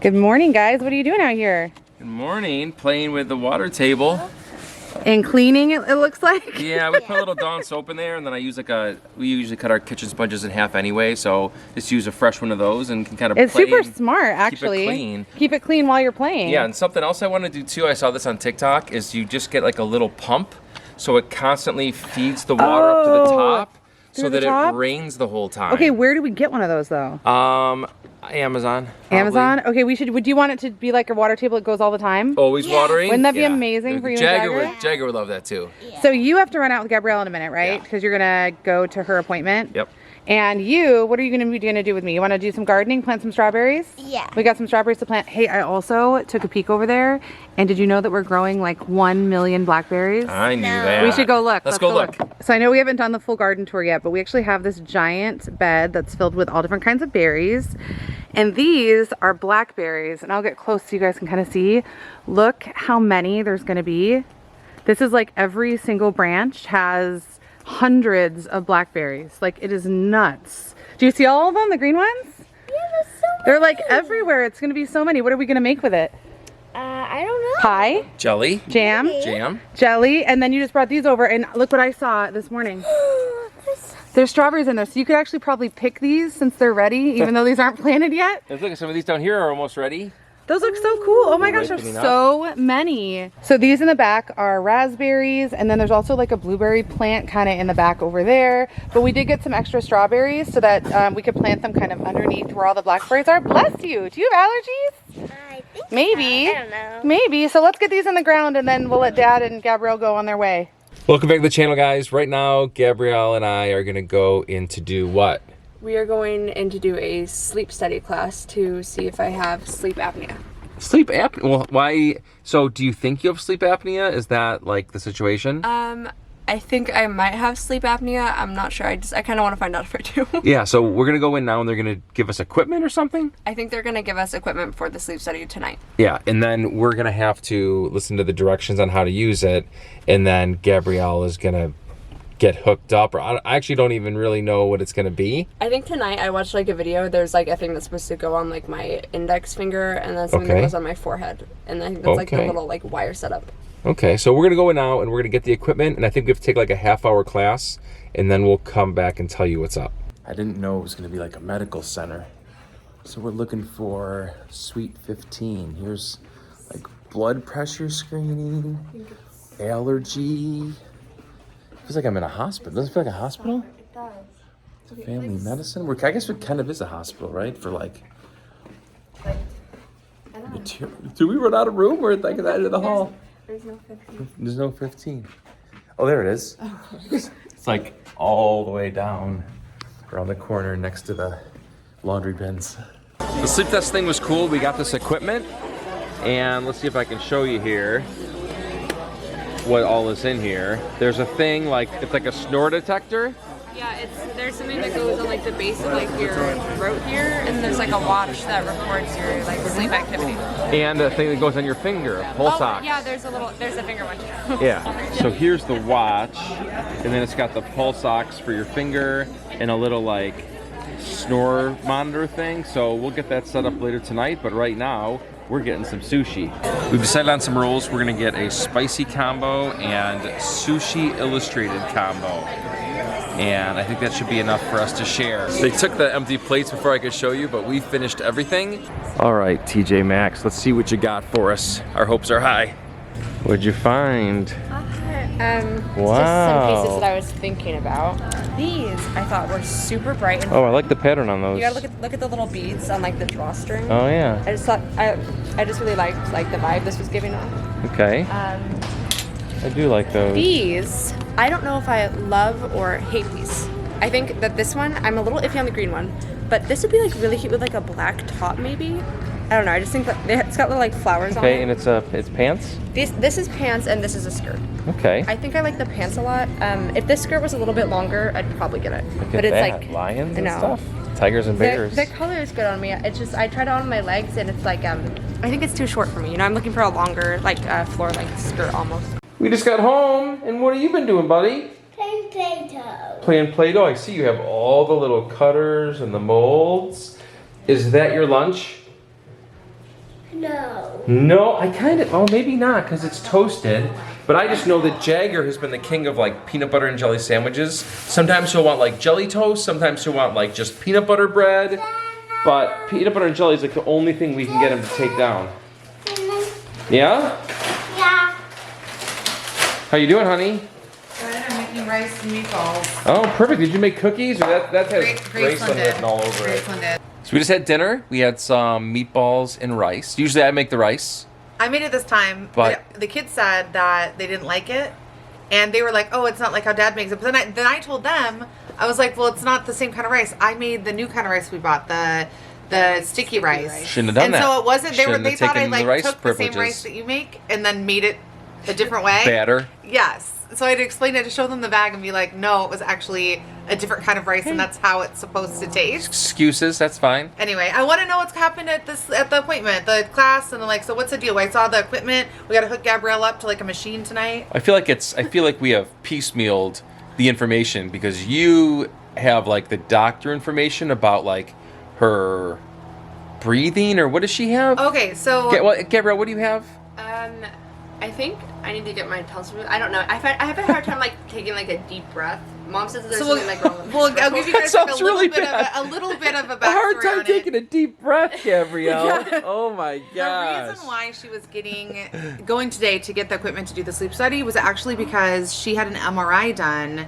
Good morning, guys. What are you doing out here? Good morning. Playing with the water table. And cleaning it looks like? Yeah, we put a little Dawn soap in there, and then I use we usually cut our kitchen sponges in half anyway, so just use a fresh one of those and can kind of It's super smart, actually. Keep it clean. Keep it clean while you're playing. Yeah, and something else I want to do too, I saw this on TikTok, is you just get like a little pump, so it constantly feeds the water up to the top, so that it rains the whole time. Okay, where do we get one of those though? Amazon. Probably. Amazon? Okay, would you want it to be like a water table that goes all the time? Always watering? Wouldn't that be amazing for you and Jagger would love that too. Yeah. So you have to run out with Gabrielle in a minute, right? Because you're gonna go to her appointment. Yep. And what are you gonna do with me? You wanna do some gardening, plant some strawberries? Yeah. We got some strawberries to plant. Hey, I also took a peek over there, and did you know that we're growing like 1 million blackberries? I knew that. We should go look. Let's go look. So I know we haven't done the full garden tour yet, but we actually have this giant bed that's filled with all different kinds of berries. And these are blackberries, and I'll get close so you guys can kind of see. Look how many there's gonna be. This is like every single branch has hundreds of blackberries. Like, it is nuts. Do you see all of them, the green ones? Yeah, there's so many. They're like everywhere. It's gonna be so many. What are we gonna make with it? I don't know. Pie? Jelly. Jam? Jam. Jelly. And then you just brought these over, and look what I saw this morning. There's strawberries in there, so you could actually probably pick these since they're ready, even though these aren't planted yet. Look at some of these down here are almost ready. Those look so cool. Oh my gosh, there's so many. So these in the back are raspberries, and then there's also like a blueberry plant kind of in the back over there. But we did get some extra strawberries so that we could plant them kind of underneath where all the blackberries are. Bless you. Do you have allergies? I think Maybe. so. I don't know. Maybe. So let's get these in the ground, and then we'll let Dad and Gabrielle go on their way. Welcome back to the channel, guys. Right now, Gabrielle and I are gonna go in to do what? We are going in to do a sleep study class to see if I have sleep apnea. Sleep apnea? Well, why? So do you think you have sleep apnea? Is that like the situation? I think I might have sleep apnea. I'm not sure. I kind of want to find out if I do. Yeah, so we're gonna go in now and they're gonna give us equipment or something? I think they're going to give us equipment for the sleep study tonight. Yeah, and then we're gonna have to listen to the directions on how to use it, and then Gabrielle is gonna get hooked up, or I actually don't even really know what it's gonna be. I think tonight I watched like a video. There's like a thing that's supposed to go on like my index finger, and then something that goes on my forehead, and I think that's like the little like wire setup. Okay, so we're gonna go in now and we're gonna get the equipment, and I think we have to take like a half-hour class, and then we'll come back and tell you what's up. I didn't know it was gonna be like a medical center. So we're looking for Suite 15. Here's like blood pressure screening, allergy. Feels like I'm in a hospital. Doesn't it feel like a hospital? It does. It's family medicine. I guess it kind of is a hospital, right? For like material. Do we run out of room? We're like at the end of the hall. There's no 15. There's no 15. Oh, there it is. It's like all the way down around the corner next to the laundry bins. The sleep test thing was cool. We got this equipment, and let's see if I can show you here what all is in here. There's a thing like, it's like a snore detector. Yeah, there's something that goes on like the base of like your throat here, and there's like a watch that records your like sleep activity. And a thing that goes on your finger, a pulse ox. Yeah, there's a finger one too. Yeah, so here's the watch, and then it's got the pulse ox for your finger, and a little like snore monitor thing. So we'll get that set up later tonight, but right now, we're getting some sushi. We've decided on some rolls. We're gonna get a spicy combo and sushi illustrated combo. And I think that should be enough for us to share. They took the empty plates before I could show you, but we finished everything. All right, TJ Maxx, let's see what you got for us. Our hopes are high. What'd you find? Wow. Just some pieces that I was thinking about. These I thought were super bright. And Oh, I like the pattern on those. you gotta look at the little beads on like the drawstring. Oh yeah. I just thought I just really liked like the vibe this was giving off. Okay. I do like those. These, I don't know if I love or hate these. I think that this one, I'm a little iffy on the green one, but this would be like really cute with like a black top maybe. I don't know, I just think that it's got little like flowers on it. Okay, and it's pants? This is pants and this is a skirt. Okay. I think I like the pants a lot. If this skirt was a little bit longer, I'd probably get it. Look but at it's that. like Lions and I know. stuff. Tigers and bears. The color is good on me. It's just I tried it on my legs and it's like I think it's too short for me. You know, I'm looking for a longer like floor length skirt almost. We just got home, and what have you been doing, buddy? Playing Play-Doh. Playing Play-Doh. I see you have all the little cutters and the molds. Is that your lunch? No. No, I kind of, well, maybe not because it's toasted. But I just know that Jagger has been the king of like peanut butter and jelly sandwiches. Sometimes he'll want like jelly toast. Sometimes he'll want like just peanut butter bread. But peanut butter and jelly is like the only thing we can get him to take down. Yeah? Yeah. How you doing, honey? Good, I'm making rice and meatballs. Oh, perfect. Did you make cookies? Or that has Graceland did. written all over it? Graceland did. So we just had dinner. We had some meatballs and rice. Usually I make the rice. I made it this time, But- the kids said that they didn't like it, and they were like, "Oh, it's not like how Dad makes it." But then I told them, I was like, "Well, it's not the same kind of rice. I made the new kind of rice we bought, the sticky rice." Shouldn't have done and that. so it wasn't. They Shouldn't have thought I taken the like rice took the same privileges. rice that you make and then made it a different way. Batter. Yes. So I had to explain it to show them the bag and be like, "No, it was actually a different kind of rice, and that's how it's supposed to taste." Excuses, that's fine. Anyway, I want to know what's happened at the appointment, the class, and like, so what's the deal? I saw the equipment. We got to hook Gabrielle up to like a machine tonight. I feel like we have piecemealed the information because you have like the doctor information about like her breathing or what does she have? Okay, so Gabrielle, what do you have? I think I need to get my tonsils. I don't know. I have a hard time like taking like a deep breath. Mom says there's something like wrong with I'll give you guys like, sounds a little really bit bad. of a little bit of a A backstory hard time on taking it. a deep breath, Gabrielle. Yeah. Oh my The gosh. reason why she was going today to get the equipment to do the sleep study was actually because she had an MRI done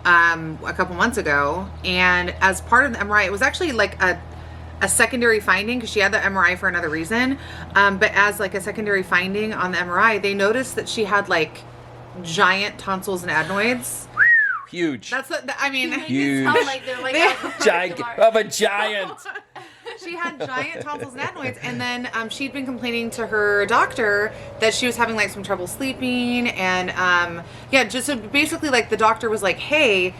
a couple months ago, and as part of the MRI, it was actually like a secondary finding because she had the MRI for another reason. But as like a secondary finding on the MRI, they noticed that she had like giant tonsils and adenoids. Huge. That's I mean, Huge. Sound like they're like Of a giant. she had giant tonsils and adenoids, and then she'd been complaining to her doctor that she was having like some trouble sleeping, and just so basically like the doctor was like, "Hey,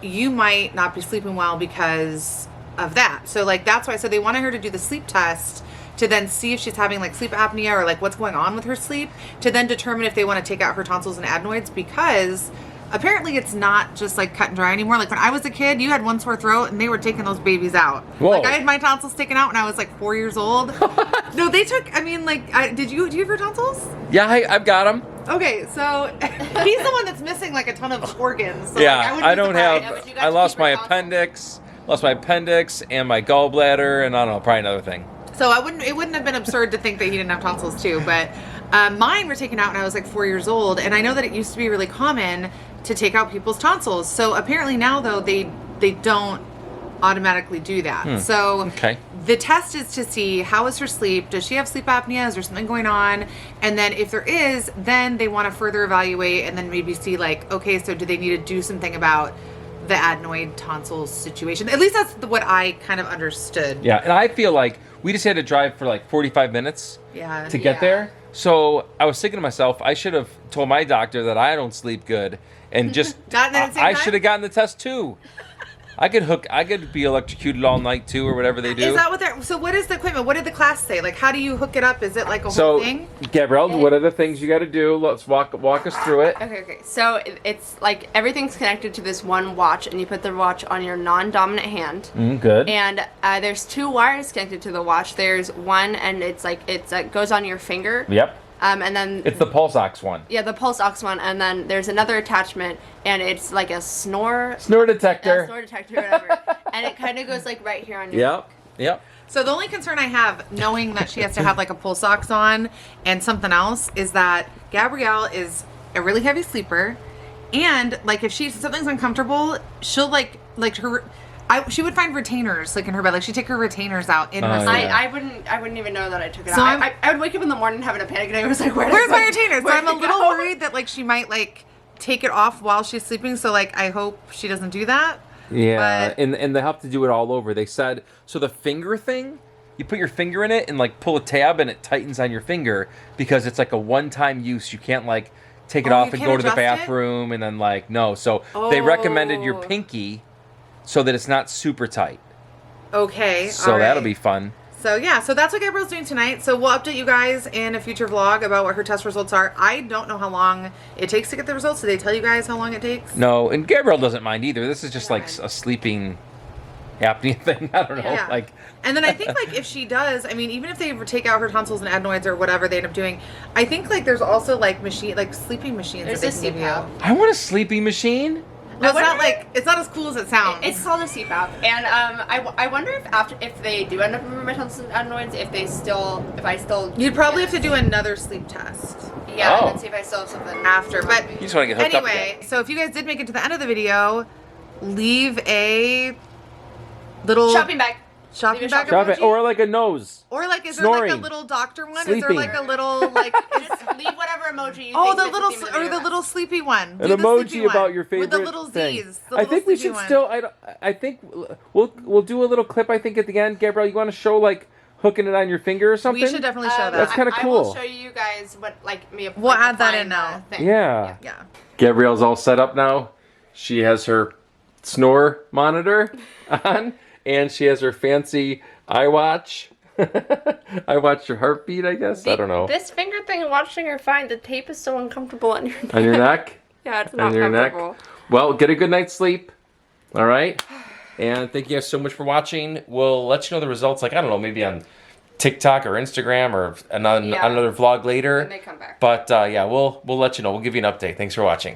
you might not be sleeping well because of that." So like that's why. So they wanted her to do the sleep test to then see if she's having like sleep apnea or like what's going on with her sleep, to then determine if they want to take out her tonsils and adenoids, because apparently it's not just like cut and dry anymore. Like when I was a kid, you had one sore throat and they were taking those babies out. Whoa. Like I had my tonsils taken out when I was like 4 years old. No, they took, I mean like, do you have your tonsils? Yeah, I've got them. Okay, so he's the one that's missing like a ton of organs. So Yeah, like, wouldn't I be don't surprised. have. but you got I to lost keep your my tonsils. appendix and my gallbladder, and I don't know, probably another thing. So it wouldn't have been absurd to think that he didn't have tonsils too, but mine were taken out when I was like 4 years old, and I know that it used to be really common to take out people's tonsils. So apparently now though they don't automatically do that. So Okay. the test is to see how is her sleep, does she have sleep apnea, is there something going on, and then if there is, then they want to further evaluate and then maybe see like, okay, so do they need to do something about the adenoid tonsils situation? At least that's what I kind of understood. Yeah, and I feel like we just had to drive for like 45 minutes Yeah. to get there. So I was thinking to myself, I should have told my doctor that I don't sleep good and just Gotten it at the same I time? should have gotten the test too. I could be electrocuted all night too, or whatever they do. Is that what they're, so what is the equipment? What did the class say? Like, how do you hook it up? Is it like a whole So, thing? Gabrielle, what are the things you got to do? Let's walk us through it. Okay. So it's like everything's connected to this one watch, and you put the watch on your non-dominant hand. Good. And there's two wires connected to the watch. There's one, and it's like goes on your finger. Yep. And then It's the pulse ox one. yeah, the pulse ox one, and then there's another attachment, and it's like a snore Detector. snore detector, whatever. And it kind of goes like right here on your neck. Yep. So the only concern I have, knowing that she has to have like a pulse ox on and something else, is that Gabrielle is a really heavy sleeper, and like if something's uncomfortable, she'll she would find retainers like in her bed. Like she'd take her retainers out in her Oh, sleep. yeah. I wouldn't even know that I took it So out. I'm- I would wake up in the morning having a panic, and I was like, Where's my retainer? So I'm a where'd it little go? worried that like she might like take it off while she's sleeping. So like I hope she doesn't do that. Yeah, But- and they have to do it all over. They said, so the finger thing, you put your finger in it and like pull a tab and it tightens on your finger because it's like a one-time use. You can't like take it Oh, off you and can't go to the adjust it? bathroom and then like, no. So they recommended your Oh. pinky so that it's not super tight. Okay. So all that'll right. be fun. So yeah, so that's what Gabrielle's doing tonight. So we'll update you guys in a future vlog about what her test results are. I don't know how long it takes to get the results. Did they tell you guys how long it takes? No, and Gabrielle doesn't mind either. This is just like a sleeping apnea thing. I don't know. Yeah. Like, and then I think like if she does, I mean, even if they take out her tonsils and adenoids or whatever they end up doing, I think like there's also like sleeping machines There's that a they can give you. CPAP. I want a sleeping machine. Well, it's not wonder- like it's not as cool as it sounds. It's called a CPAP, and I wonder if they do end up removing my tonsils and adenoids, if I still You'd probably have to do another sleep test yeah, Oh. and then see if I still have something after. But You just want to get hooked up anyway, again. so if you guys did make it to the end of the video, leave a little shopping bag. shopping Leave a bag Drop it. emoji. Or like a nose. Or like, is there like a Snoring. little doctor one? Is Sleeping. there like a little like? Just leave whatever emoji you Oh, think the fits little theme of or the video little best. sleepy one. An Do the emoji sleepy about one your favorite with the little thing. Z's. The I little think we sleepy should one. still. I think we'll do a little clip. I think at the end, Gabrielle, you want to show like hooking it on your finger or something? We should definitely show that. That's kinda I cool. will show you guys what We'll add that in now. Yeah. Yeah. Gabrielle's all set up now. She has her snore monitor on, and she has her fancy iWatch. I watch your heartbeat, I guess. I don't know. This finger thing, watching her fine. The tape is so uncomfortable on your neck. On your neck? Yeah, it's not On your neck? comfortable. Well, get a good night's sleep. All right? And thank you guys so much for watching. We'll let you know the results, like, I don't know, maybe on TikTok or Instagram or another vlog later. When they come back. But yeah, we'll let you know. We'll give you an update. Thanks for watching.